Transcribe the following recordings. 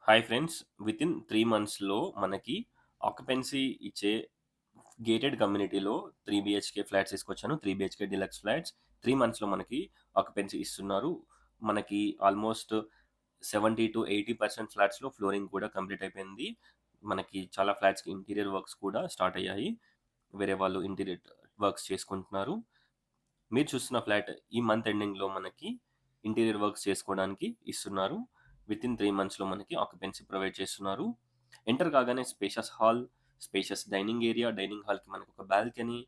Hi friends. Within 3 మంత్స్‌లో మనకి occupancy ఇచ్చే గేటెడ్ కమ్యూనిటీలో 3 బీహెచ్‌కే ఫ్లాట్స్ తీసుకొచ్చాను. 3 బీహెచ్‌కే డీలక్స్ ఫ్లాట్స్ 3 మంత్స్‌లో మనకి ఆక్యుపెన్సీ ఇస్తున్నారు. మనకి ఆల్మోస్ట్ 70-80% ఫ్లాట్స్‌లో ఫ్లోరింగ్ కూడా కంప్లీట్ అయిపోయింది. మనకి చాలా ఫ్లాట్స్‌కి ఇంటీరియర్ వర్క్స్ కూడా స్టార్ట్ అయ్యాయి. వేరే వాళ్ళు ఇంటీరియర్ వర్క్స్ చేసుకుంటున్నారు. మీరు చూస్తున్న ఫ్లాట్ ఈ మంత్ ఎండింగ్‌లో మనకి ఇంటీరియర్ వర్క్స్ చేసుకోవడానికి ఇస్తున్నారు. వితిన్ 3 మంత్స్‌లో మనకి ఆక్యుపెన్సీ ప్రొవైడ్ చేస్తున్నారు. ఎంటర్ కాగానే spacious hall, spacious dining area, dining హాల్‌కి మనకొక బాల్కనీ,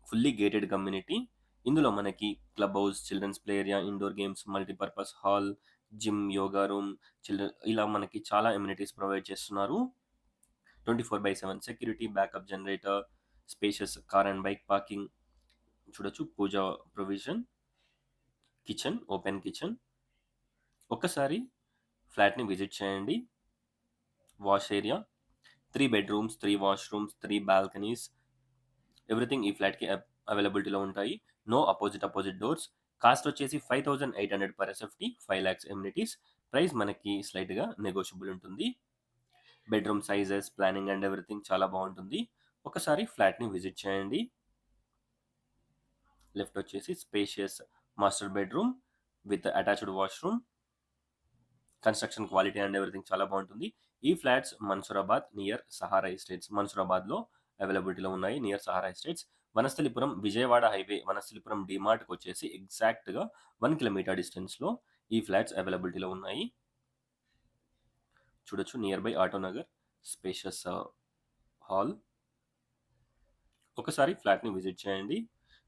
ఫుల్లీ గేటెడ్ కమ్యూనిటీ. ఇందులో మనకి club house, children's play area, indoor games, multipurpose hall, gym, yoga room, ఇలా మనకి చాలా ఎమ్యూనిటీస్ ప్రొవైడ్ చేస్తున్నారు. 24/7 security, backup generator, spacious car and bike parking చూడొచ్చు. Pooja provision, kitchen, open kitchen. ఒక్కసారి ఫ్లాట్‌ని విజిట్ చేయండి. Wash area, 3 bedrooms, 3 washrooms, 3 balconies, everything ఈ ఫ్లాట్‌కి అవైలబిలిటీలో ఉంటాయి. No opposite doors. కాస్ట్ వచ్చేసి 5,800 పర్ ఎస్ఎఫ్‌టి, 5,00,000 ఎమ్యూనిటీస్. ప్రైస్ మనకి స్లైట్‌గా నెగోషియబుల్ ఉంటుంది. Bedroom sizes, planning and everything చాలా బావుంటుంది. ఒకసారి ఫ్లాట్‌ని విజిట్ చేయండి. లెఫ్ట్ వచ్చేసి spacious master bedroom with attached washroom. Construction quality and everything చాలా బావుంటుంది. ఈ flats Mansoorabad near Sahara estates, మన్సూరాబాద్‌లో అవైలబిలిటీలో ఉన్నాయి. Near Sahara estates. Vanasthalipuram Vijayawada highway, Vanasthalipuram డీమార్ట్‌కొచ్చేసి ఎగ్జాక్ట్‌గా 1 కిలోమీటర్ డిస్టెన్స్‌లో ఈ ఫ్లాట్స్ అవైలబిలిటీలో ఉన్నాయి. చూడొచ్చు near by Autonagar, spacious hall. ఒకసారి ఫ్లాట్‌ని విజిట్ చేయండి.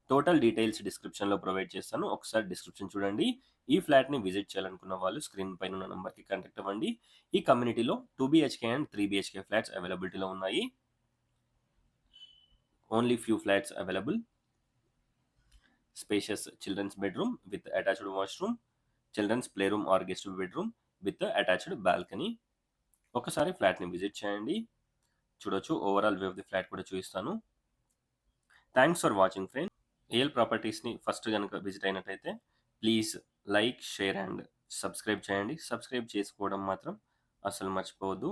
టోటల్ డీటెయిల్స్ డిస్క్రిప్షన్‌లో ప్రొవైడ్ చేస్తాను. ఒకసారి డిస్క్రిప్షన్ చూడండి. ఈ ఫ్లాట్‌ని విజిట్ చేయాలనుకున్న వాళ్ళు స్క్రీన్ పైన ఉన్న నంబర్‌కి కాంటాక్ట్ అవ్వండి. ఈ కమ్యూనిటీలో 2 బీహెచ్‌కే అండ్ 3 బీహెచ్‌కే ఫ్లాట్స్ అవైలబిలిటీలో ఉన్నాయి. Only few flats available. Spacious children's bedroom with attached washroom, children's play room or guest bedroom with attached balcony. ఒకసారి ఫ్లాట్‌ని విజిట్ చేయండి. చూడొచ్చు. Overall view of the flat కూడా చూపిస్తాను. Thanks for watching friends. AL ప్రాపర్టీస్‌ని first గనుక visit అయినట్టయితే please like, share and subscribe చేయండి. సబ్స్క్రైబ్ చేసుకోవడం మాత్రం అస్సలు మర్చిపోవద్దు.